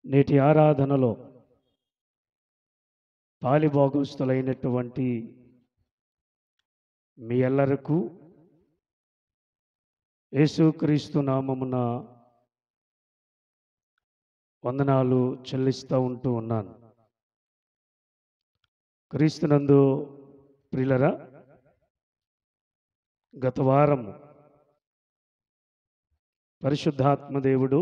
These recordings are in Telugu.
నేటి ఆరాధనలో పాలిభాగస్తులైనటువంటి మీ ఎల్లరకు యేసుక్రీస్తు నామమున వందనాలు చెల్లిస్తూ ఉంటూ ఉన్నాను. క్రీస్తునందు ప్రియులరా, గత వారం పరిశుద్ధాత్మదేవుడు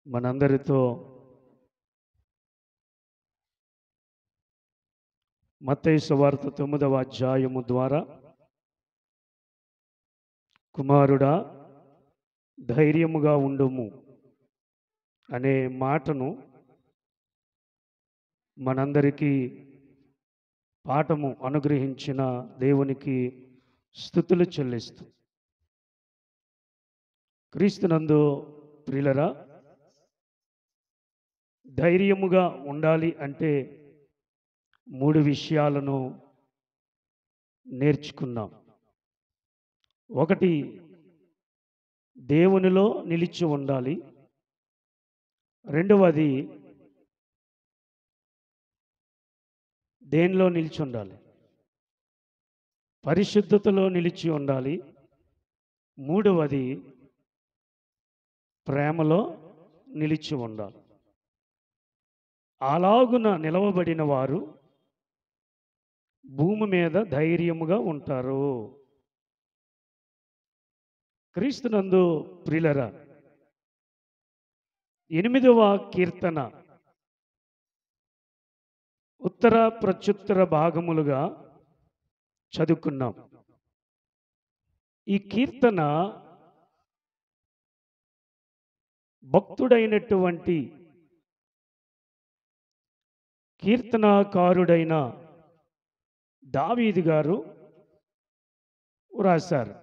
మనందరితో మత్తయి సువార్త 9వ అధ్యాయము ద్వారా కుమారుడా ధైర్యముగా ఉండుము అనే మాటను మనందరికీ పాఠము అనుగ్రహించిన దేవునికి స్తుతులు చెల్లిస్తూ, క్రీస్తునందు ప్రియులరా, ధైర్యముగా ఉండాలి అంటే 3 విషయాలను నేర్చుకున్నాం. ఒకటి, దేవునిలో నిలిచి ఉండాలి. రెండవది, దేనిలో నిలిచి ఉండాలి? పరిశుద్ధతలో నిలిచి ఉండాలి. మూడవది, ప్రేమలో నిలిచి ఉండాలి. అలాగున నిలవబడిన వారు భూమి మీద ధైర్యముగా ఉంటారు. క్రీస్తునందు ప్రియులరా, 8వ కీర్తన ఉత్తర ప్రత్యుత్తర భాగములుగా చదువుకున్నాం. ఈ కీర్తన భక్తుడైనటువంటి కీర్తనాకారుడైన దావీదు గారు వ్రాశారు.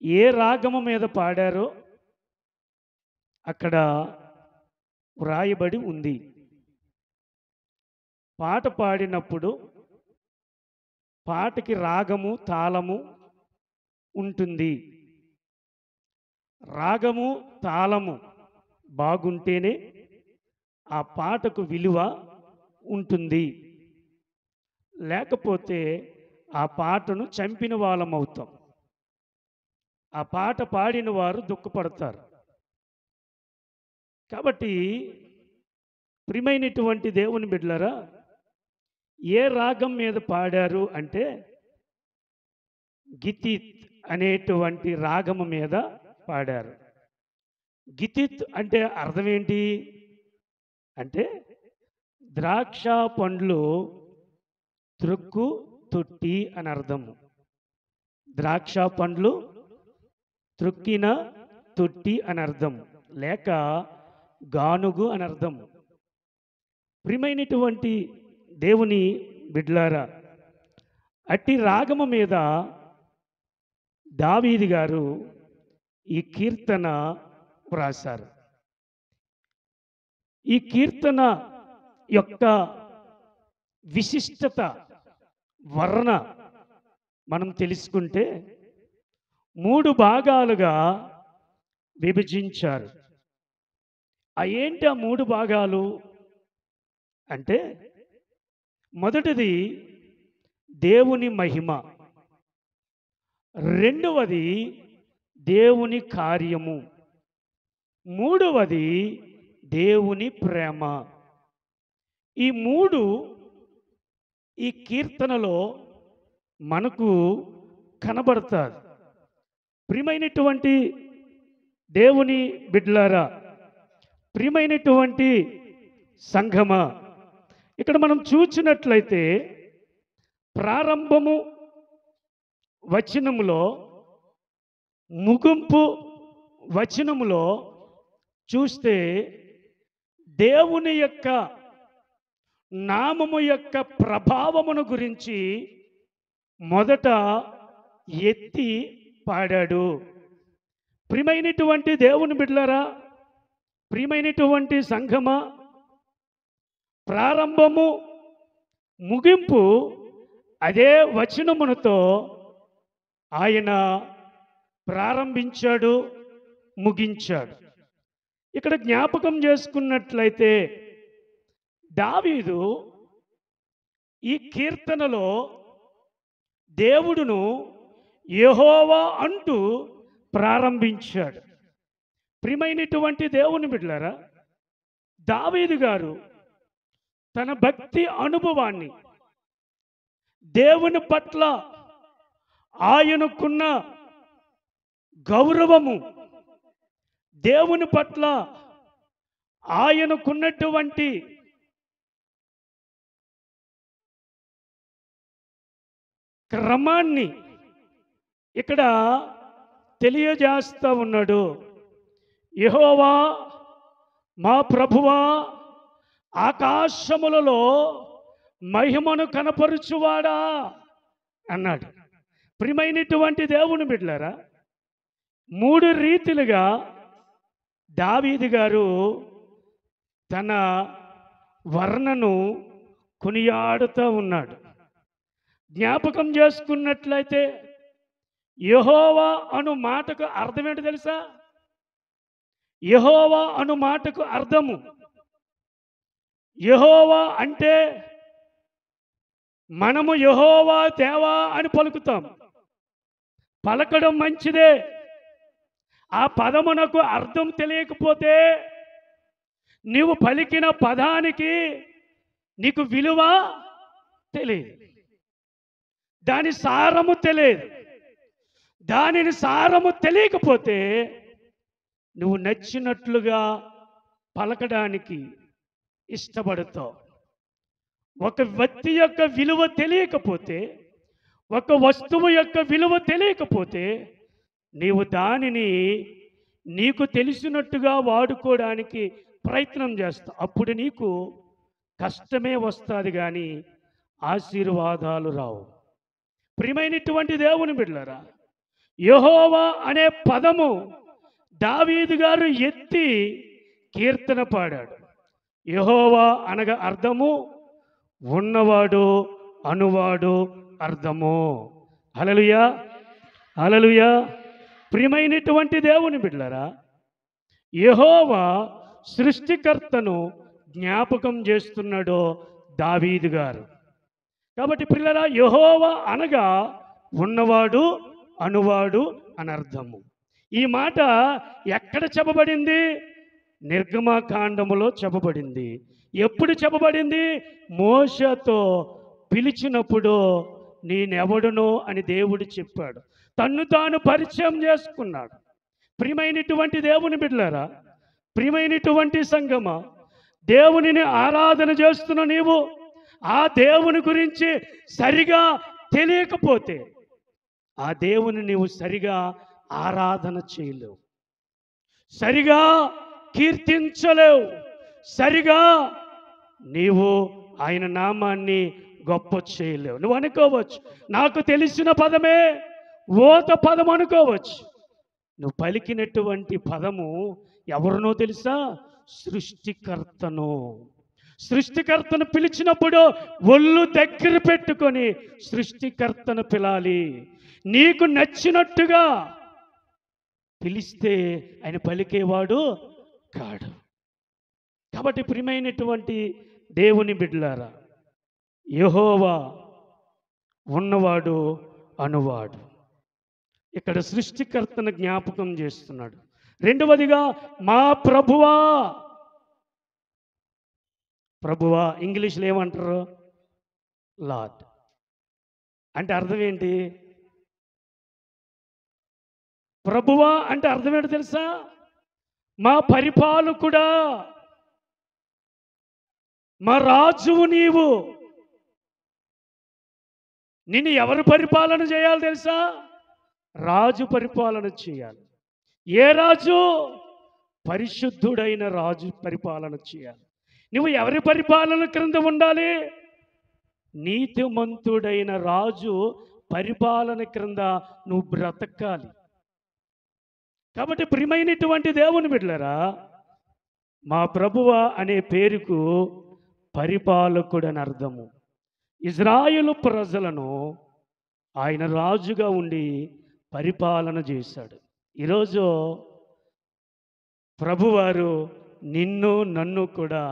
ఏ రాగము మీద పాడారో అక్కడ వ్రాయబడి ఉంది. పాట పాడినప్పుడు పాటకి రాగము, తాళము ఉంటుంది. రాగము, తాళము బాగుంటేనే ఆ పాటకు విలువ ఉంటుంది. లేకపోతే ఆ పాటను చంపిన వాళ్ళం అవుతాం. ఆ పాట పాడిన వారు దుఃఖపడతారు. కాబట్టి ప్రియమైనటువంటి దేవుని బిడ్డలారా, ఏ రాగం మీద పాడారు అంటే గితీత్ అనేటువంటి రాగము మీద పాడారు. గితీత్ అంటే అర్థం ఏంటి అంటే ద్రాక్ష పండ్లు త్రొక్కు తొట్టి అని అర్థము. ద్రాక్ష పండ్లు త్రొక్కిన తొట్టి అని అర్థం, లేక గానుగు అని అర్థం. ప్రియమైనటువంటి దేవుని బిడ్లారా, అట్టి రాగము మీద దావీదు గారు ఈ కీర్తన వ్రాశారు. ఈ కీర్తన యొక్క విశిష్టత, వర్ణ మనం తెలుసుకుంటే 3 భాగాలుగా విభజించారు. ఏంటి ఆ 3 భాగాలు అంటే, మొదటిది దేవుని మహిమ, రెండవది దేవుని కార్యము, మూడవది దేవుని ప్రేమ. ఈ 3 ఈ కీర్తనలో మనకు కనబడతారు. ప్రియమైనటువంటి దేవుని బిడ్డలారా, ప్రియమైనటువంటి సంఘమా, ఇక్కడ మనం చూసినట్లయితే ప్రారంభము వచనములో, ముగింపు వచనములో చూస్తే దేవుని యొక్క నామము యొక్క ప్రభావమును గురించి మొదట ఎత్తి పాడాడు. ప్రియమైనటువంటి దేవుని బిడ్డలారా, ప్రియమైనటువంటి సంఘమా, ప్రారంభము ముగింపు అదే వచనమునతో ఆయన ప్రారంభించాడు, ముగించాడు. ఇక్కడ జ్ఞాపకం చేసుకున్నట్లయితే దావీదు ఈ కీర్తనలో దేవుడును యెహోవా అంటూ ప్రారంభించాడు. ప్రియమైనటువంటి దేవుని బిడ్డలారా, దావీదు గారు తన భక్తి అనుభవాన్ని, దేవుని పట్ల ఆయనకున్న గౌరవము, దేవుని పట్ల ఆయనకున్నటువంటి క్రమాన్ని ఇక్కడ తెలియజేస్తూ ఉన్నాడు. యెహోవా మా ప్రభువా ఆకాశములలో మహిమను కనపరుచువాడా అన్నాడు. ప్రియమైనటువంటి దేవుని బిడ్డలారా, 3 రీతిలుగా దావీదు గారు తన వర్ణను కొనియాడుతూ ఉన్నాడు. జ్ఞాపకం చేసుకున్నట్లయితే యెహోవా అను మాటకు అర్థం ఏంటో తెలుసా? యెహోవా అను మాటకు అర్థము, యెహోవా అంటే మనము యెహోవా దేవా అని పలుకుతాం. పలకడం మంచిదే. ఆ పదమునకు అర్థం తెలియకపోతే నీవు పలికిన పదానికి నీకు విలువ తెలియదు, దాని సారము తెలియదు. దానిని సారము తెలియకపోతే నువ్వు నచ్చినట్లుగా పలకడానికి ఇష్టపడతావు. ఒక వ్యక్తి యొక్క విలువ తెలియకపోతే, ఒక వస్తువు యొక్క విలువ తెలియకపోతే నీవు దానిని నీకు తెలిసినట్టుగా వాడుకోవడానికి ప్రయత్నం చేస్తావు. అప్పుడు నీకు కష్టమే వస్తుంది, కానీ ఆశీర్వాదాలు రావు. ప్రియమైనటువంటి దేవుని బిడ్డలారా, యెహోవా అనే పదము దావీదు గారు ఎత్తి కీర్తన పాడాడు. యెహోవా అనగా అర్థము ఉన్నవాడు, అనువాడు అర్థము. హల్లెలూయా, హల్లెలూయా. ప్రియమైనటువంటి దేవుని బిడ్డలారా, యెహోవా సృష్టికర్తను జ్ఞాపకం చేస్తున్నాడు దావీదు గారు. కాబట్టి ప్రియులారా, యెహోవా అనగా ఉన్నవాడు, అనువాడు అని అర్థము. ఈ మాట ఎక్కడ చెప్పబడింది? నిర్గమకాండములో చెప్పబడింది. ఎప్పుడు చెప్పబడింది? మోషేతో పిలిచినప్పుడు నేనెవడునో అని దేవుడు చెప్పాడు. తన్ను తాను పరిచయం చేసుకున్నాడు. ప్రియమైనటువంటి దేవుని బిడ్డలారా, ప్రియమైనటువంటి సంగమ, దేవునిని ఆరాధన చేస్తున్న నీవు ఆ దేవుని గురించి సరిగా తెలియకపోతే ఆ దేవుని నీవు సరిగా ఆరాధన చేయలేవు, సరిగా కీర్తించలేవు, సరిగా నీవు ఆయన నామాన్ని గొప్ప చేయలేవు. నువ్వు అనుకోవచ్చు, నాకు తెలిసిన పదమే ఓత పదం అనుకోవచ్చు. నువ్వు పలికినటువంటి పదము ఎవరినో తెలుసా? సృష్టికర్తను. సృష్టికర్తను పిలిచినప్పుడు ఒళ్ళు దగ్గర పెట్టుకొని సృష్టికర్తను పిలాలి. నీకు నచ్చినట్టుగా పిలిస్తే ఆయన పలికేవాడు కాడు. కాబట్టి ప్రియమైనటువంటి దేవుని బిడ్డలారా, యెహోవా ఉన్నవాడు, అనువాడు. ఇక్కడ సృష్టికర్తను జ్ఞాపకం చేస్తున్నాడు. రెండవదిగా మా ప్రభువా. ప్రభువా ఇంగ్లీష్లో ఏమంటారు? లార్డ్. అంటే అర్థం ఏంటి? ప్రభువా అంటే అర్థం ఏంటో తెలుసా? మా పరిపాలకుడా, మా రాజువు నీవు. నిన్ను ఎవరు పరిపాలన చేయాలి తెలుసా? రాజు పరిపాలన చేయాలి. ఏ రాజు? పరిశుద్ధుడైన రాజు పరిపాలన చేయాలి. నువ్వు ఎవరి పరిపాలన క్రింద ఉండాలి? నీతిమంతుడైన రాజు పరిపాలన క్రింద నువ్వు బ్రతకాలి. కాబట్టి ప్రియమైనటువంటి దేవుని బిడ్డలారా, మా ప్రభువా అనే పేరుకు పరిపాలకుడని అర్థము. ఇజ్రాయేలు ప్రజలను ఆయన రాజుగా ఉండి పరిపాలన చేశాడు. ఈరోజు ప్రభువారు నిన్ను నన్ను కూడా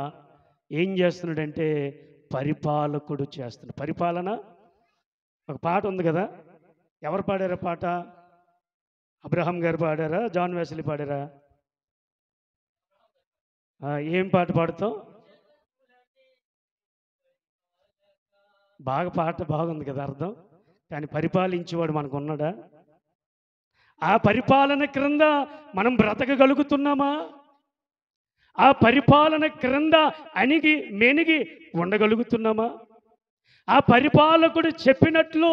ఏం చేస్తున్నాడంటే పరిపాలకుడు చేస్తున్నాడు. పరిపాలన ఒక పాట ఉంది కదా, ఎవరు పాడారా పాట? అబ్రహాం గారు పాడారా, జాన్ వెస్లీ పాడారా? ఏం పాట పాడుతావు? పాట బాగుంది కదా అర్థం. కానీ పరిపాలించేవాడు మనకు ఉన్నాడా? ఆ పరిపాలన క్రింద మనం బ్రతకగలుగుతున్నామా? ఆ పరిపాలన క్రింద అణిగి మెనిగి ఉండగలుగుతున్నామా? ఆ పరిపాలకుడు చెప్పినట్లు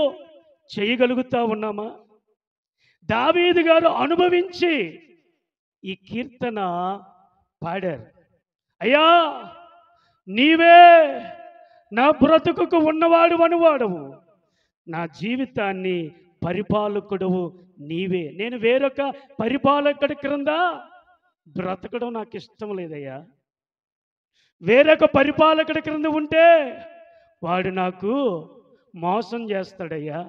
చేయగలుగుతా ఉన్నామా? దావీదు గారు అనుభవించి ఈ కీర్తన పాడారు. అయ్యా, నీవే నా బ్రతుకుకు ఉన్నవాడు అనువాడవు, నా జీవితాన్ని పరిపాలకుడవు నీవే. నేను వేరొక పరిపాలకుడి క్రింద బ్రతకడం నాకు ఇష్టం లేదయ్యా. వేరొక పరిపాలకుడి క్రింద ఉంటే వాడు నాకు మోసం చేస్తాడయ్యా.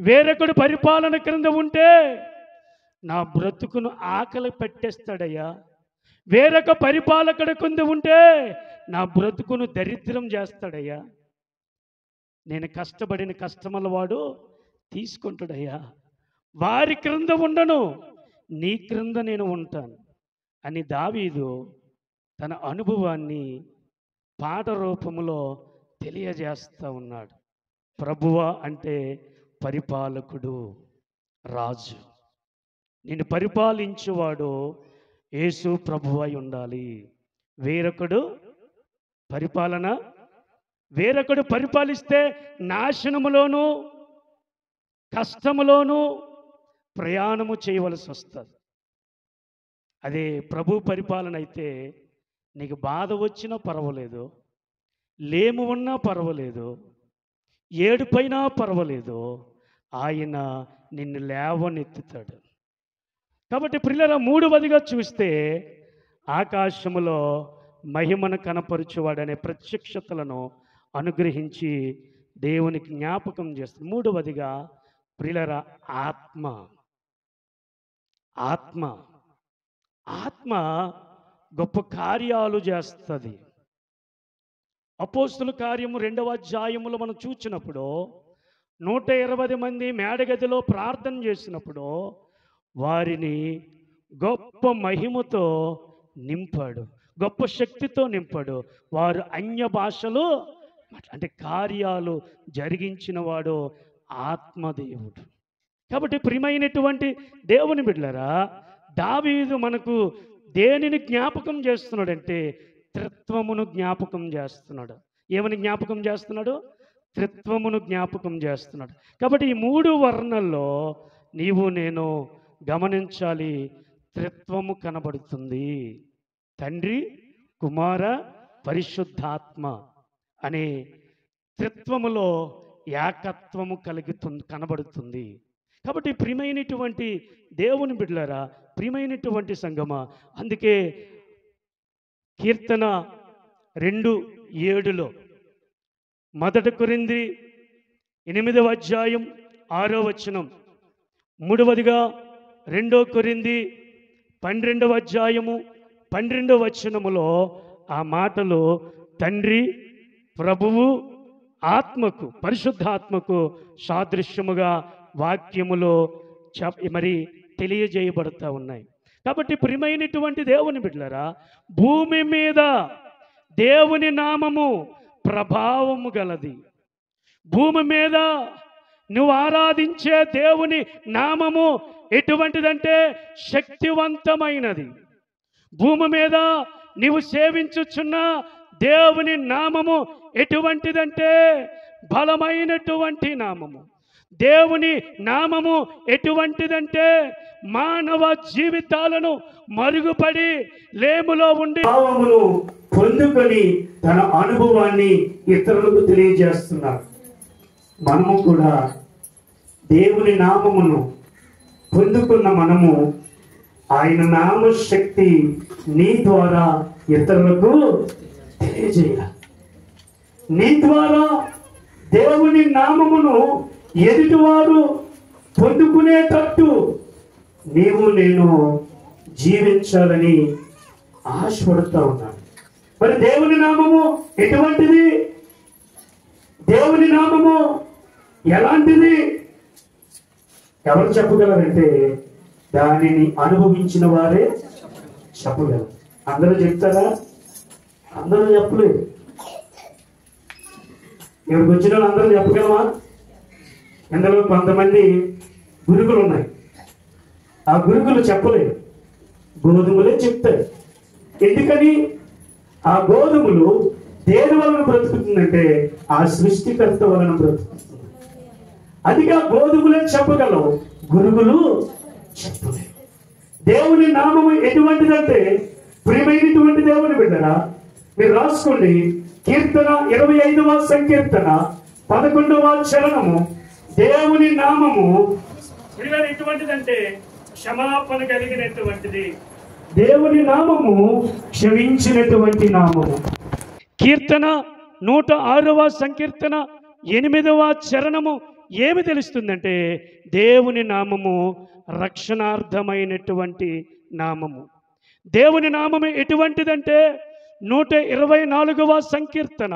వేరొకడు పరిపాలన క్రింద ఉంటే నా బ్రతుకును ఆకలి పెట్టేస్తాడయ్యా. వేరొక పరిపాలకుడి కింద ఉంటే నా బ్రతుకును దరిద్రం చేస్తాడయ్యా. నేను కష్టపడిన కష్టముల వాడు తీసుకుంటాడయ్యా. వారి క్రింద ఉండను, నీ క్రింద నేను ఉంటాను అని దావీదు తన అనుభవాన్ని పాట రూపంలో తెలియజేస్తూ ఉన్నాడు. ప్రభువ అంటే పరిపాలకుడు, రాజు. నేను పరిపాలించువాడు యేసు ప్రభువై ఉండాలి. వేరొకడు పరిపాలిస్తే నాశనములోనూ కష్టములోనూ ప్రయాణము చేయవలసి వస్తుంది. అదే ప్రభు పరిపాలన అయితే నీకు బాధ వచ్చినా పర్వాలేదు, లేము ఉన్నా పర్వాలేదు, ఏడుపైనా పర్వాలేదు, ఆయన నిన్ను లేవనెత్తుతాడు. కాబట్టి ప్రియులారా, మూడవదిగా చూస్తే ఆకాశములో మహిమను కనపరుచువాడనే ప్రత్యక్షతలను అనుగ్రహించి దేవునికి జ్ఞాపకం చేస్తుంది. మూడవదిగా ప్రియులారా, ఆత్మ గొప్ప కార్యాలు చేస్తుంది. అపోస్తుల కార్యము 2వ అధ్యాయములో మనం చూచినప్పుడు 120 మంది మేడగదిలో ప్రార్థన చేసినప్పుడు వారిని గొప్ప మహిమతో నింపాడు, గొప్ప శక్తితో నింపాడు. వారు అన్య భాషలు అంటే కార్యాలు జరిగించిన వాడు ఆత్మదేవుడు. కాబట్టి ప్రియమైనటువంటి దేవుని బిడ్డలారా, దావీదు మనకు దేనిని జ్ఞాపకం చేస్తున్నాడంటే త్రిత్వమును జ్ఞాపకం చేస్తున్నాడు. ఏమని జ్ఞాపకం చేస్తున్నాడు? త్రిత్వమును జ్ఞాపకం చేస్తున్నాడు. కాబట్టి ఈ 3 వర్ణల్లో నీవు నేను గమనించాలి. త్రిత్వము కనబడుతుంది. తండ్రి, కుమార, పరిశుద్ధాత్మ అనే త్రిత్వములో ఏకత్వము కనబడుతుంది. కాబట్టి ప్రియమైనటువంటి దేవుని బిడ్డలారా, ప్రియమైనటువంటి సంగమా, అందుకే కీర్తన 2:7 1 కొరింథీ 8వ అధ్యాయం 6వ వచనం, మూడవదిగా 2 కొరింథీ 12వ అధ్యాయము 12వ వచనములో ఆ మాటలు తండ్రి, ప్రభువు, ఆత్మకు, పరిశుద్ధాత్మకు సాదృశ్యముగా వాక్యములో మరి తెలియజేయబడుతూ ఉన్నాయి. కాబట్టి ప్రియమైనటువంటి దేవుని బిడ్డలారా, భూమి మీద దేవుని నామము ప్రభావము గలది. భూమి మీద నువ్వు ఆరాధించే దేవుని నామము ఎటువంటిదంటే శక్తివంతమైనది. భూమి మీద నీవు సేవించుచున్న దేవుని నామము ఎటువంటిదంటే బలమైనటువంటి నామము. దేవుని నామము ఎటువంటిదంటే మానవ జీవితాలను మరుగుపడి లేములో ఉండి భావమును పొందుకొని తన అనుభవాన్ని ఇతరులకు తెలియజేస్తున్నారు. మనము కూడా దేవుని నామమును పొందుకున్న మనము ఆయన నామశక్తి నీ ద్వారా ఇతరులకు తెలియజేయాలి. నీ ద్వారా దేవుని నామమును ఎదుటివారు పొందుకునేటట్టు నీవు నేను జీవించాలని ఆశపడుతూ ఉన్నాడు. మరి దేవుని నామము ఎటువంటిది? దేవుని నామము ఎలాంటిది? ఎవరు చెప్పగలరంటే దానిని అనుభవించిన వారే చెప్పగలరు. అందరూ చెప్తారా? అందరూ చెప్పలేదు. ఇక్కడికి వచ్చిన వాళ్ళు అందరూ చెప్పగలమా? ఇందులో కొంతమంది గురుకులు ఉన్నాయి. ఆ గురుకులు చెప్పలేదు, గోధుమలే చెప్తారు. ఎందుకని? ఆ గోధుమలు దేని వలన బ్రతుకుతుందంటే ఆ సృష్టికర్త వలన బ్రతుకుతుంది. అదిగా గోధుమలే చెప్పగలవు, గురుగులు చెప్పలేదు. దేవుని నామము ఎటువంటిదంటే, ప్రియమైనటువంటి దేవుని బిడ్డరా, మీరు రాసుకోండి. కీర్తన 25వ సంకీర్తన 11వ చరణము. దేవుని నామము ఎటువంటిదంటే క్షమాపణ కలిగినటువంటిది. దేవుని నామము క్షమించినటువంటి నామము. కీర్తన 106వ సంకీర్తన 8వ చరణము ఏమి తెలుస్తుందంటే దేవుని నామము రక్షణార్థమైనటువంటి నామము. దేవుని నామము ఎటువంటిదంటే 124వ సంకీర్తన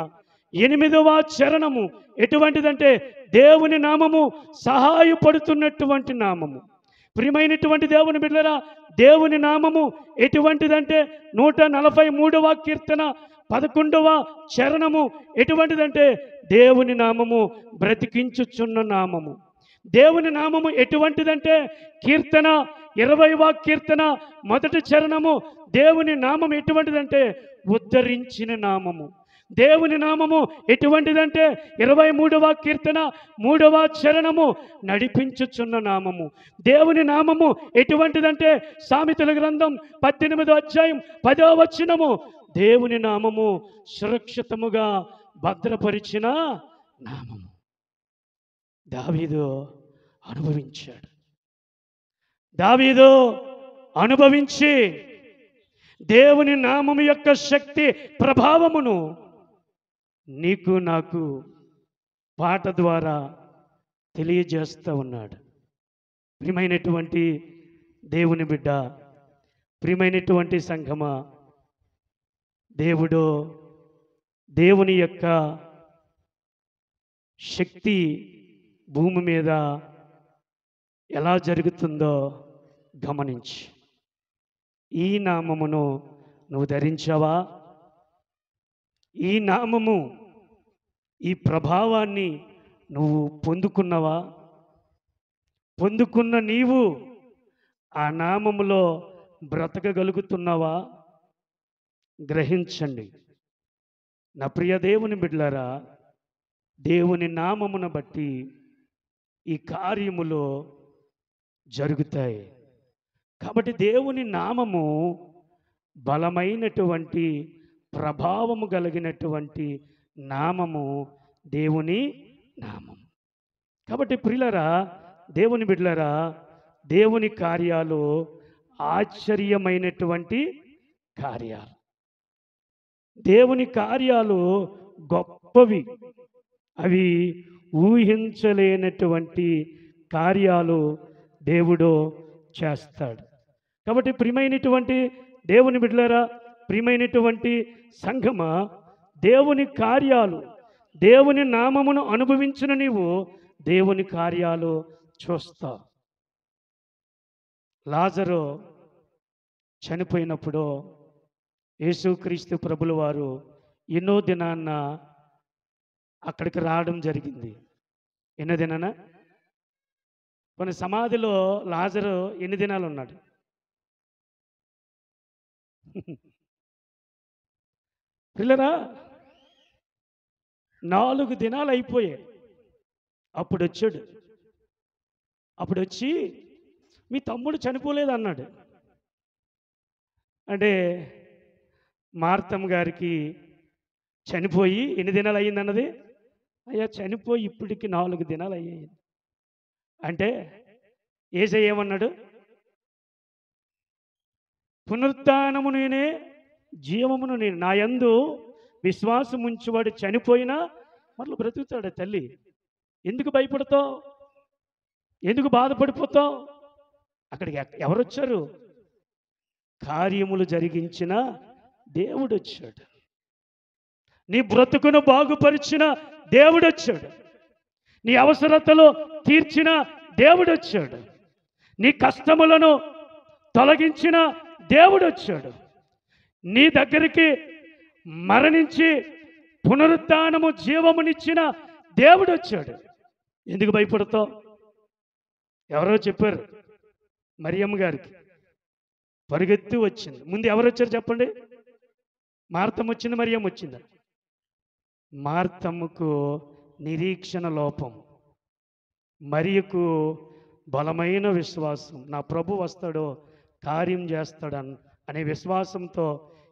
8వ చరణము ఎటువంటిదంటే దేవుని నామము సహాయపడుతున్నటువంటి నామము. ప్రియమైనటువంటి దేవుని బిడ్డలారా, దేవుని నామము ఎటువంటిదంటే 143వ కీర్తన 11వ చరణము ఎటువంటిదంటే దేవుని నామము బ్రతికించుచున్న నామము. దేవుని నామము ఎటువంటిదంటే కీర్తన 20వ కీర్తన 1వ చరణము దేవుని నామం ఎటువంటిదంటే ఉద్ధరించిన నామము. దేవుని నామము ఎటువంటిదంటే 23వ కీర్తన 3వ చరణము నడిపించుచున్న నామము. దేవుని నామము ఎటువంటిదంటే సామెతల గ్రంథం 18వ అధ్యాయం 10వ వచనము దేవుని నామము సురక్షితముగా భద్రపరిచిన నామము. దావీదు అనుభవించాడు. దావీదు అనుభవించి దేవుని నామము యొక్క శక్తి ప్రభావమును నీకు నాకు పాట ద్వారా తెలియజేస్తూ ఉన్నాడు. ప్రియమైనటువంటి దేవుని బిడ్డ, ప్రియమైనటువంటి సంఘమా, దేవుని యొక్క శక్తి భూమి మీద ఎలా జరుగుతుందో గమనించి ఈ నామమును నువ్వు ధరించావా? ఈ నామము, ఈ ప్రభావాన్ని నువ్వు పొందుకున్నావా? పొందుకున్న నీవు ఆ నామములో బ్రతకగలుగుతున్నావా? గ్రహించండి నా ప్రియ దేవుని బిడ్డలారా, దేవుని నామమును బట్టి ఈ కార్యములో జరుగుతాయి. కాబట్టి దేవుని నామము బలమైనటువంటి ప్రభావము కలిగినటువంటి నామము దేవుని నామము. కాబట్టి ప్రియులారా, దేవుని బిడ్డలారా, దేవుని కార్యాలు ఆశ్చర్యమైనటువంటి కార్యాలు. దేవుని కార్యాలు గొప్పవి, అవి ఊహించలేనటువంటి కార్యాలు దేవుడు చేస్తాడు. కాబట్టి ప్రియమైనటువంటి దేవుని బిడ్డలారా, ప్రియమైనటువంటి సంఘమా, దేవుని కార్యాలు, దేవుని నామమును అనుభవించిన నీవు దేవుని కార్యాలు చూస్తావు. లాజరు చనిపోయినప్పుడు యేసుక్రీస్తు ప్రభుల వారు ఎన్నో దినాన్న అక్కడికి రావడం జరిగింది. ఎన్నో దినాన? కొన్ని సమాధిలో లాజరు ఎన్ని దినాలు ఉన్నాడు? పిల్లరా, 4 దినాలు అయిపోయాయి. అప్పుడు వచ్చాడు. అప్పుడు వచ్చి మీ తమ్ముడు చనిపోలేదు అన్నాడు. అంటే మార్తమ్మ గారికి చనిపోయి ఎన్ని దినాలు అయ్యింది అన్నది? అయ్యా చనిపోయి ఇప్పటికి 4 దినాలు అయ్యాయి. అంటే యేసయ్య ఏమన్నాడు? పునరుత్థానము నేనే, జీవమును నేను, నా యందు విశ్వాసం ఉంచువాడు చనిపోయినా మరలా బ్రతుకుతాడు. తల్లి, ఎందుకు భయపడతావు? ఎందుకు బాధపడిపోతావు? అక్కడికి ఎవరు వచ్చారు? కార్యములు జరిగించిన దేవుడు వచ్చాడు. నీ బ్రతుకును బాగుపరిచిన దేవుడు వచ్చాడు. నీ అవసరతలు తీర్చిన దేవుడు వచ్చాడు. నీ కష్టములను తొలగించిన దేవుడు వచ్చాడు. నీ దగ్గరికి మరణించి పునరుత్థానము జీవమునిచ్చిన దేవుడు వచ్చాడు. ఎందుకు భయపడతావు? ఎవరో చెప్పారు మరియమ్మ గారికి, పరిగెత్తి వచ్చింది. ముందు ఎవరు వచ్చారు చెప్పండి? మార్తమ్మ వచ్చింది, మరియమ్మ వచ్చిందా? మార్తమ్మకు నిరీక్షణ లోపం, మరియకు బలమైన విశ్వాసం. నా ప్రభు వస్తాడో కార్యం చేస్తాడని అనే విశ్వాసంతో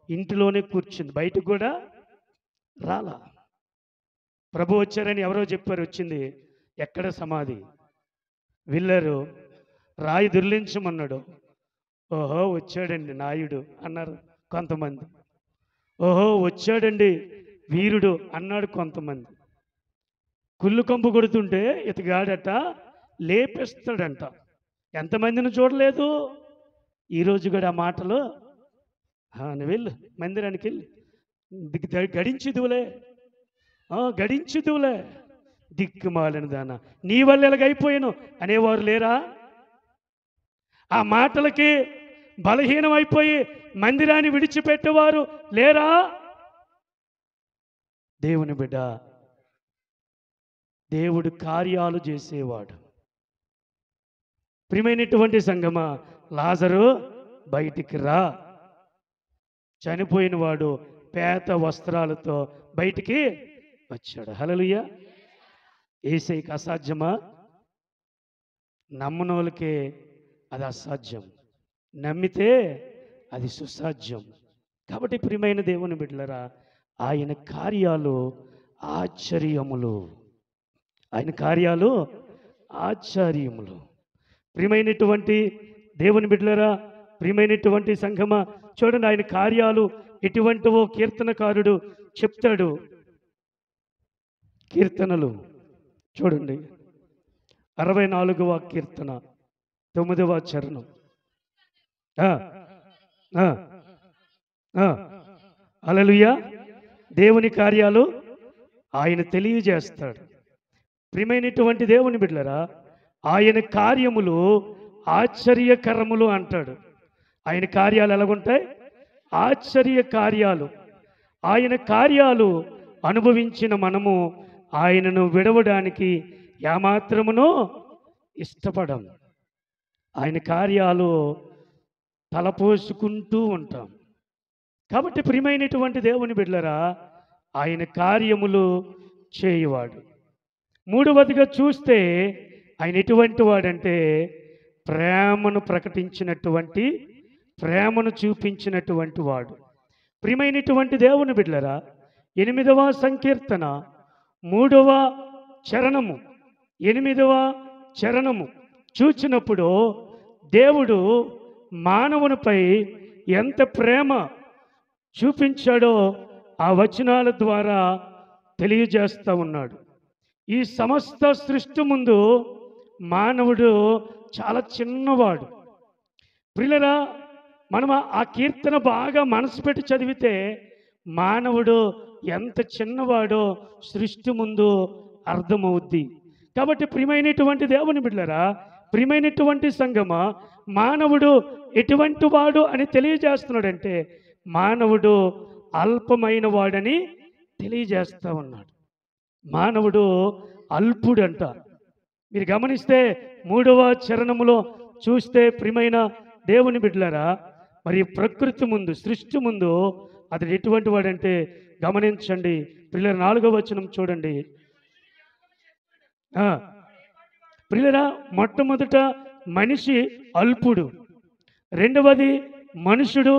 ఇంటిలోనే కూర్చుంది, బయటకు కూడా రాలా. ప్రభు వచ్చారని ఎవరో చెప్పారు, వచ్చింది. ఎక్కడ సమాధి? వెళ్ళారు, రాయి దుర్లించమన్నాడు. ఓహో వచ్చాడండి నాయుడు అన్నారు కొంతమంది. ఓహో వచ్చాడండి వీరుడు అన్నాడు కొంతమంది. కుళ్ళు కంపు కొడుతుంటే ఇతగాడట లేపేస్తాడంట. ఎంతమందిని చూడలేదు ఈరోజు కూడా ఆ మాటలు. నువ్వు వెళ్ళు మందిరానికి వెళ్ళి గడించుదువులే, గడించుదువులే, దిక్కుమాలిన దాన నీ వల్ల ఎలాగైపోయాను అనేవారు లేరా? ఆ మాటలకి బలహీనం అయిపోయి మందిరాన్ని విడిచిపెట్టేవారు లేరా? దేవుని బిడ్డ, దేవుడు కార్యాలు చేసేవాడు. ప్రియమైనటువంటి సంగమా, లాజరు బయటికి రా. చనిపోయిన వాడు పేత వస్త్రాలతో బయటికి వచ్చాడు. హల్లెలూయా. యేసయ్యకి అసాధ్యమా? నమ్మనోళ్ళకే అది అసాధ్యం, నమ్మితే అది సుసాధ్యం. కాబట్టి ప్రియమైన దేవుని బిడ్డలారా, ఆయన కార్యాలు ఆశ్చర్యములు, ఆయన కార్యాలు ఆశ్చర్యములు. ప్రియమైనటువంటి దేవుని బిడ్డలారా, ప్రియమైనటువంటి సంఘమా, చూడండి ఆయన కార్యాలు ఎటువంటివో కీర్తనకారుడు చెప్తాడు. కీర్తనలు చూడండి, 64వ కీర్తన 9వ చరణం. హల్లెలూయా. దేవుని కార్యాలు ఆయన తెలియజేస్తాడు. ప్రియమైనటువంటి దేవుని బిడ్డలారా, ఆయన కార్యములు ఆశ్చర్యకరములు అంటాడు. ఆయన కార్యాలు ఎలాగుంటాయి? ఆశ్చర్య కార్యాలు. ఆయన కార్యాలు అనుభవించిన మనము ఆయనను విడవడానికి ఏమాత్రమునో ఇష్టపడం. ఆయన కార్యాలు తలపోసుకుంటూ ఉంటాం. కాబట్టి ప్రియమైనటువంటి దేవుని బిడ్డలారా, ఆయన కార్యములు చేయువాడు. మూడవదిగా చూస్తే ఆయన ఎటువంటి వాడంటే ప్రేమను ప్రకటించినటువంటి, ప్రేమను చూపించినటువంటి వాడు. ప్రియమైనటువంటి దేవుని బిడ్డలారా, 8వ సంకీర్తన 3వ చరణము, 8వ చరణము చూచినప్పుడు దేవుడు మానవునిపై ఎంత ప్రేమ చూపించాడో ఆ వచనాల ద్వారా తెలియజేస్తూ ఉన్నాడు. ఈ సమస్త సృష్టి ముందు మానవుడు చాలా చిన్నవాడు. ప్రియులారా, మనం ఆ కీర్తన బాగా మనసు పెట్టి చదివితే మానవుడు ఎంత చిన్నవాడో సృష్టి ముందు అర్థమవుద్ది. కాబట్టి ప్రియమైనటువంటి దేవుని బిడ్డలారా, ప్రియమైనటువంటి సంగమా, మానవుడు ఎటువంటి వాడు అని తెలియజేస్తున్నాడంటే మానవుడు అల్పమైన వాడని తెలియజేస్తూ ఉన్నాడు. మానవుడు అల్పుడంట. మీరు గమనిస్తే 3వ చరణములో చూస్తే ప్రియమైన దేవుని బిడ్డలారా, మరి ప్రకృతి ముందు, సృష్టి ముందు అతడు ఎటువంటి వాడంటే గమనించండి. ప్రియుల 4వ వచనం చూడండి. ప్రియులరా, మొట్టమొదట మనిషి అల్పుడు. రెండవది మనుషుడు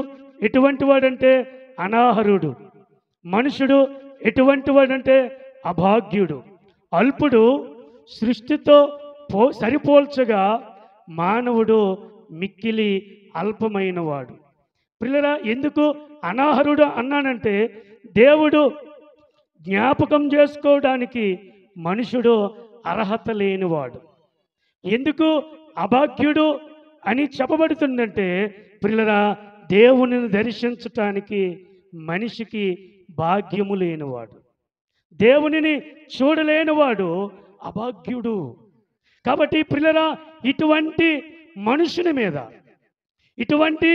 ఎటువంటి వాడంటే అనాహరుడు. మనుషుడు ఎటువంటి వాడంటే అభాగ్యుడు. అల్పుడు సృష్టితో సరిపోల్చగా మానవుడు మిక్కిలి అల్పమైన వాడు. ప్రియులరా, ఎందుకు అనాహరుడు అన్నానంటే దేవుడు జ్ఞాపకం చేసుకోవడానికి మనుషుడు అర్హత లేనివాడు. ఎందుకు అభాగ్యుడు అని చెప్పబడుతుందంటే ప్రియులరా, దేవునిని దర్శించటానికి మనిషికి భాగ్యము లేనివాడు, దేవునిని చూడలేనివాడు అభాగ్యుడు. కాబట్టి ప్రియులారా, ఇటువంటి మనుషుని మీద, ఇటువంటి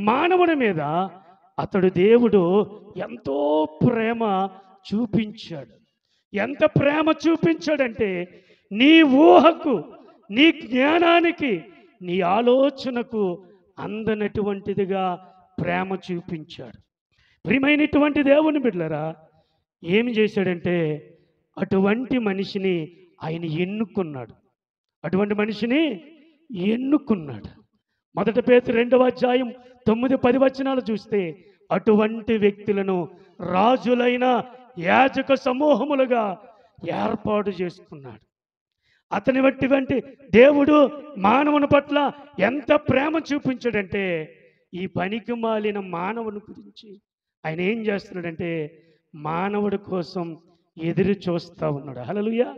మానవుని మీద అతడు దేవుడు ఎంతో ప్రేమ చూపించాడు. ఎంత ప్రేమ చూపించాడంటే నీ ఊహకు, నీ జ్ఞానానికి, నీ ఆలోచనకు అందనటువంటిదిగా ప్రేమ చూపించాడు. ప్రియమైనటువంటి దేవుని బిడ్డలారా, ఏమి చేశాడంటే అటువంటి మనిషిని ఆయన ఎన్నుకున్నాడు. అటువంటి మనిషిని ఎన్నుకున్నాడు. 1 పేతురు 2వ అధ్యాయం 9-10 వచనాలు చూస్తే అటువంటి వ్యక్తులను రాజులైన యాజక సమూహములుగా ఏర్పాటు చేసుకున్నాడు. అతని వంటి దేవుడు మానవుని పట్ల ఎంత ప్రేమ చూపించాడంటే ఈ పనికి మాలిన మానవుని గురించి ఆయన ఏం చేస్తున్నాడంటే మానవుడి కోసం ఎదురు చూస్తూ ఉన్నాడు. హల్లెలూయా.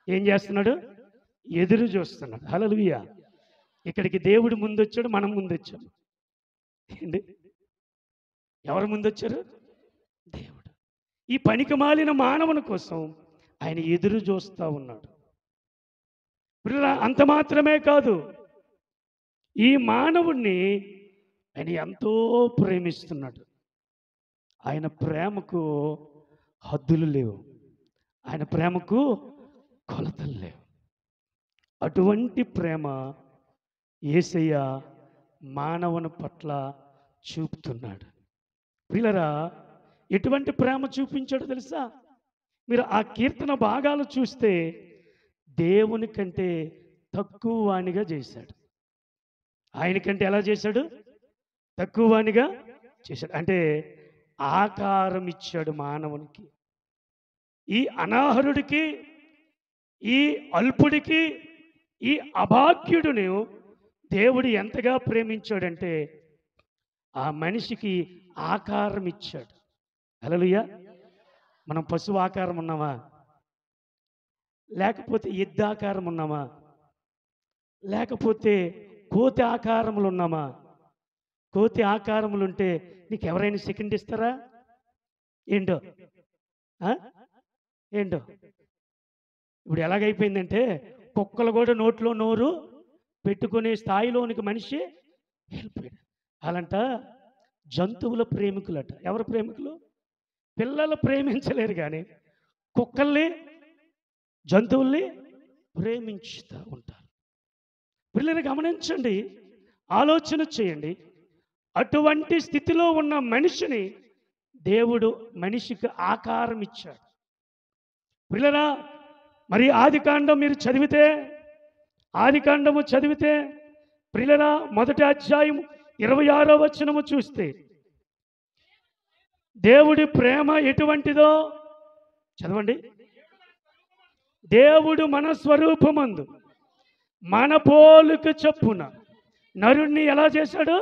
ఏం చేస్తున్నాడు? ఎదురు చూస్తున్నాడు. హల్లెలూయా. ఇక్కడికి దేవుడు ముందొచ్చాడు, మనం ముందొచ్చాము. ఏంటి? ఎవరు ముందొచ్చారు? దేవుడు. ఈ పనికి మాలిన మానవుని కోసం ఆయన ఎదురు చూస్తూ ఉన్నాడు. అంత మాత్రమే కాదు, ఈ మానవుణ్ణి ఆయన ఎంతో ప్రేమిస్తున్నాడు. ఆయన ప్రేమకు హద్దులు లేవు, ఆయన ప్రేమకు కొలతలు లేవు. అటువంటి ప్రేమ యేసయ్య మానవుని పట్ల చూపుతున్నాడు. ప్రియులారా, ఎటువంటి ప్రేమ చూపించాడో తెలుసా? మీరు ఆ కీర్తన భాగాలు చూస్తే దేవుని కంటే తక్కువ వానిగా చేశాడు. ఆయనకంటే ఎలా చేశాడు? తక్కువ వానిగా చేశాడు. అంటే ఆకారం ఇచ్చాడు మానవునికి. ఈ అనాహరుడికి, ఈ అల్పుడికి, ఈ అభాగ్యుడిని దేవుడు ఎంతగా ప్రేమించాడంటే ఆ మనిషికి ఆకారం ఇచ్చాడు. హల్లెలూయా. మనం పశువు ఆకారం ఉన్నామా? లేకపోతే ఎద్దు ఆకారం ఉన్నామా? లేకపోతే కోతి ఆకారములు ఉన్నామా? కోతి ఆకారములు ఉంటే నీకు ఎవరైనా సెకండ్ ఇస్తారా? ఏంటో ఏంటో ఇప్పుడు ఎలాగైపోయిందంటే కుక్కలు కూడా నోట్లో నోరు పెట్టుకునే స్థాయిలోనికి మనిషి వెళ్ళిపోయాడు. అలాంట జంతువుల ప్రేమికులట. ఎవరు ప్రేమికులు? పిల్లలు ప్రేమించలేరు కానీ కుక్కల్ని, జంతువుల్ని ప్రేమించుతూ ఉంటారు. పిల్లల్ని గమనించండి, ఆలోచన చేయండి. అటువంటి స్థితిలో ఉన్న మనిషిని దేవుడు మనిషికి ఆకారం ఇచ్చాడు. పిల్లరా, మరి ఆదికాండం మీరు చదివితే, ఆదికాండము చదివితే ప్రియులరా 1వ అధ్యాయం 26వ వచనము చూస్తే దేవుడి ప్రేమ ఎటువంటిదో చదవండి. దేవుడు మన స్వరూపమందు మన పోలిక చొప్పున నరుణ్ణి ఎలా చేశాడు?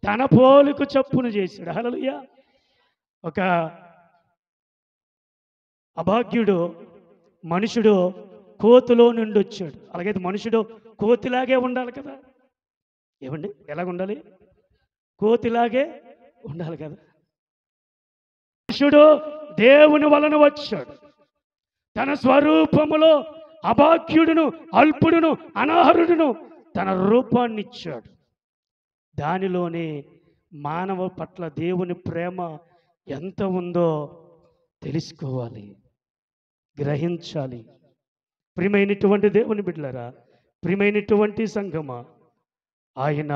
తన పోలిక చొప్పున చేశాడు. హల్లెలూయా. ఒక అభాగ్యుడు మనుషుడు కోతిలో నుండి వచ్చాడు. అలాగైతే మనుషుడు కోతిలాగే ఉండాలి కదా. ఏమండి, ఎలాగ ఉండాలి? కోతిలాగే ఉండాలి కదా. మనుషుడు దేవుని వలన వచ్చాడు. తన స్వరూపములో అభాగ్యుడును, అల్పుడును, అనాహరుడును తన రూపాన్ని ఇచ్చాడు. దానిలోనే మానవ పట్ల దేవుని ప్రేమ ఎంత ఉందో తెలుసుకోవాలి, గ్రహించాలి. ప్రియమైనటువంటి దేవుని బిడ్డలారా, ప్రియమైనటువంటి సంఘమా, ఆయన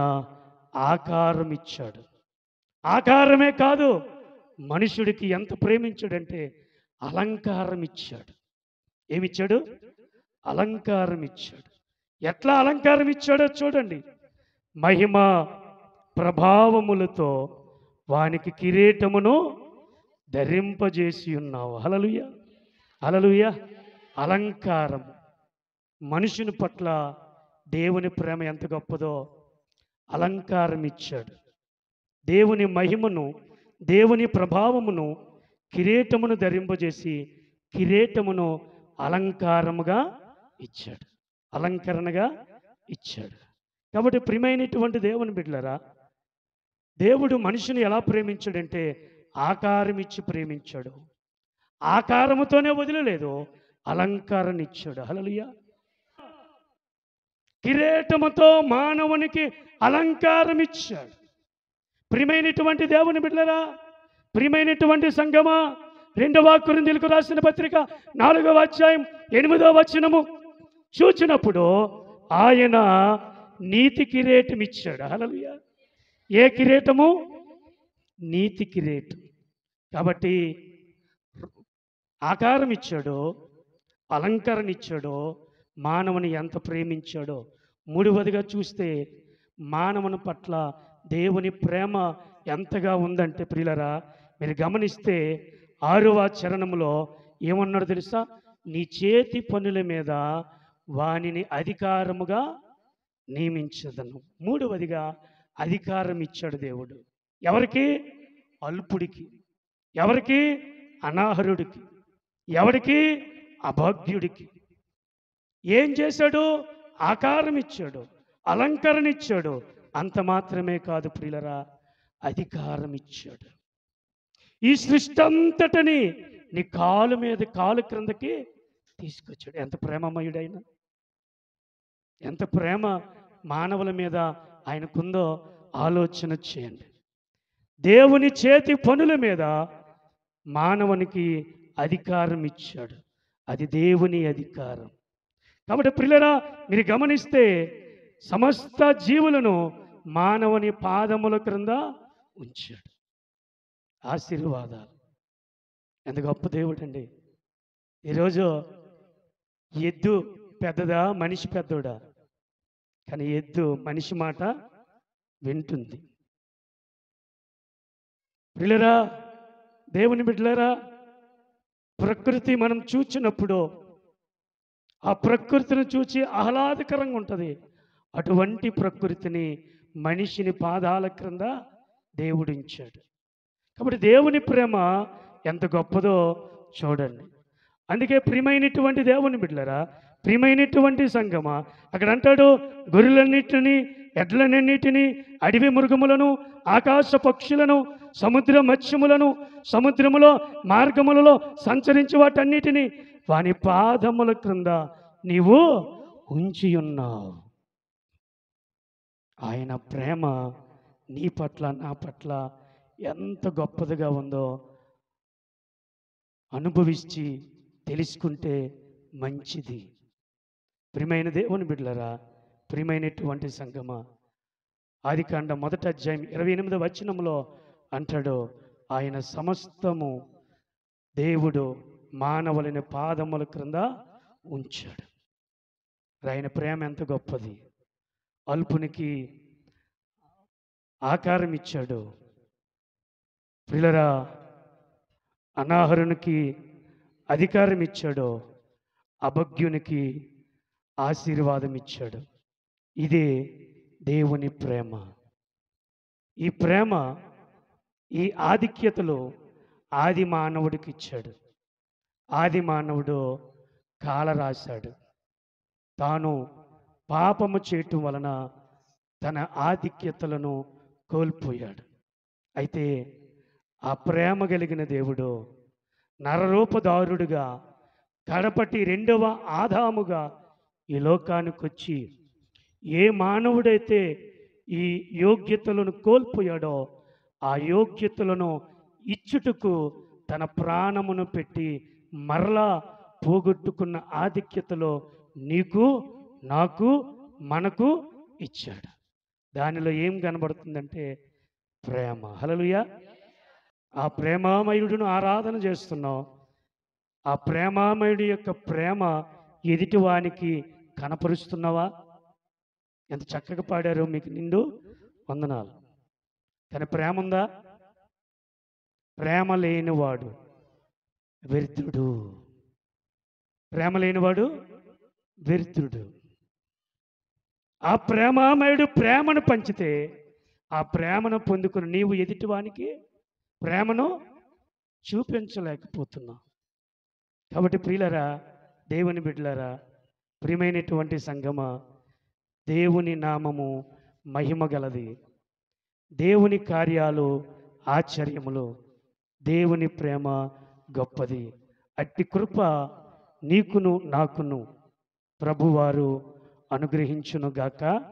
ఆకారం ఇచ్చాడు. ఆకారమే కాదు, మనుషుడికి ఎంత ప్రేమించాడంటే అలంకారం ఇచ్చాడు. ఏమిచ్చాడు? అలంకారం ఇచ్చాడు. ఎట్లా అలంకారం ఇచ్చాడో చూడండి. మహిమ ప్రభావములతో వానికి కిరీటమును ధరింపజేసి ఉన్నావు. హల్లెలూయా, హల్లెలూయా. అలంకారం. మనుషుని పట్ల దేవుని ప్రేమ ఎంత గొప్పదో అలంకారం ఇచ్చాడు. దేవుని మహిమను, దేవుని ప్రభావమును కిరీటమును ధరింపజేసి కిరీటమును అలంకారముగా ఇచ్చాడు, అలంకరణగా ఇచ్చాడు. కాబట్టి ప్రియమైనటువంటి దేవుని బిడ్డలారా, దేవుడు మనిషిని ఎలా ప్రేమించాడంటే ఆకారం ఇచ్చి ప్రేమించాడు. ఆకారముతోనే వదిలలేదు, అలంకారాన్ని ఇచ్చాడు. హల్లెలూయా. కిరీటముతో మానవునికి అలంకారం ఇచ్చాడు. ప్రియమైనటువంటి దేవుని బిడ్డలారా, ప్రియమైనటువంటి సంగమా, 2వ కొరింథీయులకు రాసిన పత్రిక 4వ అధ్యాయం 8వ వచనము చూచినప్పుడు ఆయన నీతి కిరీటం ఇచ్చాడు. హల్లెలూయా. ఏ కిరీటము? నీతి కిరీటం. కాబట్టి ఆకారం ఇచ్చాడో, అలంకరణ ఇచ్చాడో, మానవుని ఎంత ప్రేమించాడో. మూడవదిగా చూస్తే మానవుని పట్ల దేవుని ప్రేమ ఎంతగా ఉందంటే ప్రియులరా, మీరు గమనిస్తే 6వ చరణంలో ఏమన్నాడు తెలుసా? నీ చేతి పనుల మీద వానిని అధికారముగా నియమించదను. మూడవదిగా అధికారం ఇచ్చాడు దేవుడు. ఎవరికి? అల్పుడికి. ఎవరికి? అనాహరుడికి. ఎవరికి? అభాగ్యుడికి. ఏం చేశాడు? ఆకారం ఇచ్చాడు, అలంకరణ ఇచ్చాడు. అంత మాత్రమే కాదు ప్రియులరా, అధికారం ఇచ్చాడు. ఈ సృష్టి అంతటిని నీ కాలు మీద కాలు క్రిందకి తీసుకొచ్చాడు. ఎంత ప్రేమమయుడైన, ఎంత ప్రేమ మానవుల మీద ఆయనకుందో ఆలోచన చేయండి. దేవుని చేతి పనుల మీద మానవునికి అధికారం ఇచ్చాడు. అది దేవుని అధికారం. కాబట్టి ప్రియులరా, మీరు గమనిస్తే సమస్త జీవులను మానవుని పాదముల క్రింద ఉంచాడు. ఆశీర్వాదాలు. ఎంత గొప్ప దేవుడు అండి. ఈరోజు ఎద్దు పెద్దదా, మనిషి పెద్దోడా? కానీ ఎద్దు మనిషి మాట వింటుంది. ప్రియులరా, దేవుని బిడ్డలారా, ప్రకృతి మనం చూచినప్పుడు ఆ ప్రకృతిని చూచి ఆహ్లాదకరంగా ఉంటుంది. అటువంటి ప్రకృతిని మనిషిని పాదాల క్రింద దేవుడించాడు. కాబట్టి దేవుని ప్రేమ ఎంత గొప్పదో చూడండి. అందుకే ప్రియమైనటువంటి దేవుని బిడ్డలారా, ప్రియమైనటువంటి సంగమా, అక్కడ అంటాడు, గొర్రెలన్నిటిని, ఎడ్లనన్నిటిని, అడవి మృగములను, ఆకాశ పక్షులను, సముద్ర మత్స్యములను, సముద్రములో మార్గములలో సంచరించి వాటన్నిటిని వాని పాదముల క్రింద నీవు ఉంచి ఉన్నావు. ఆయన ప్రేమ నీ పట్ల, నా పట్ల ఎంత గొప్పదిగా ఉందో అనుభవించి తెలుసుకుంటే మంచిది. ప్రియమైన దేవుని బిడ్డలారా, ప్రియమైనటువంటి సంగమా, ఆదికాండం 1వ అధ్యాయం 28వ వచనంలో అంటాడు, ఆయన సమస్తము దేవుడు మానవులని పాదముల క్రింద ఉంచాడు. ఆయన ప్రేమ ఎంత గొప్పది. అల్పునికి ఆకారం ఇచ్చాడు. ప్రియులరా, అనాహరునికి అధికారం ఇచ్చాడు, అభగ్యునికి ఆశీర్వాదం ఇచ్చాడు. ఇదే దేవుని ప్రేమ. ఈ ప్రేమ, ఈ ఆధిక్యతలో ఆది మానవుడికి ఇచ్చాడు. ఆది మానవుడు కాల రాశాడు. తాను పాపము చేయటం వలన తన ఆధిక్యతలను కోల్పోయాడు. అయితే ఆ ప్రేమ కలిగిన దేవుడు నరరూపదారుడుగా కడపటి 2వ ఆదాముగా ఈ లోకానికి వచ్చి, ఏ మానవుడైతే ఈ యోగ్యతలను కోల్పోయాడో ఆ యోగ్యతలను ఇచ్చుటకు తన ప్రాణమును పెట్టి మరలా పోగొట్టుకున్న ఆధిక్యతలో నీకు, నాకు, మనకు ఇచ్చాడు. దానిలో ఏం కనబడుతుందంటే ప్రేమ. హల్లెలూయా. ఆ ప్రేమామయుడును ఆరాధన చేస్తున్నాం. ఆ ప్రేమామయుడి యొక్క ప్రేమ ఎదుటివానికి కనపరుస్తున్నావా? ఎంత చక్కగా పాడారో, మీకు నిండు వందనాలు. కానీ ప్రేమ ఉందా? ప్రేమ లేనివాడు వ్యర్థుడు. ప్రేమ లేనివాడు వ్యర్థుడు. ఆ ప్రేమామయుడు ప్రేమను పంచితే ఆ ప్రేమను పొందుకుని నీవు ఎదుటివానికి ప్రేమను చూపించలేకపోతున్నావు. కాబట్టి ప్రియులరా, దేవుని బిడ్డలారా, ప్రియమైనటువంటి సంగమా, దేవుని నామము మహిమ గలది. దేవుని కార్యాలు ఆశ్చర్యములు, దేవుని ప్రేమ గొప్పది. అట్టి కృప నీకును నాకును ప్రభువారు అనుగ్రహించునుగాక.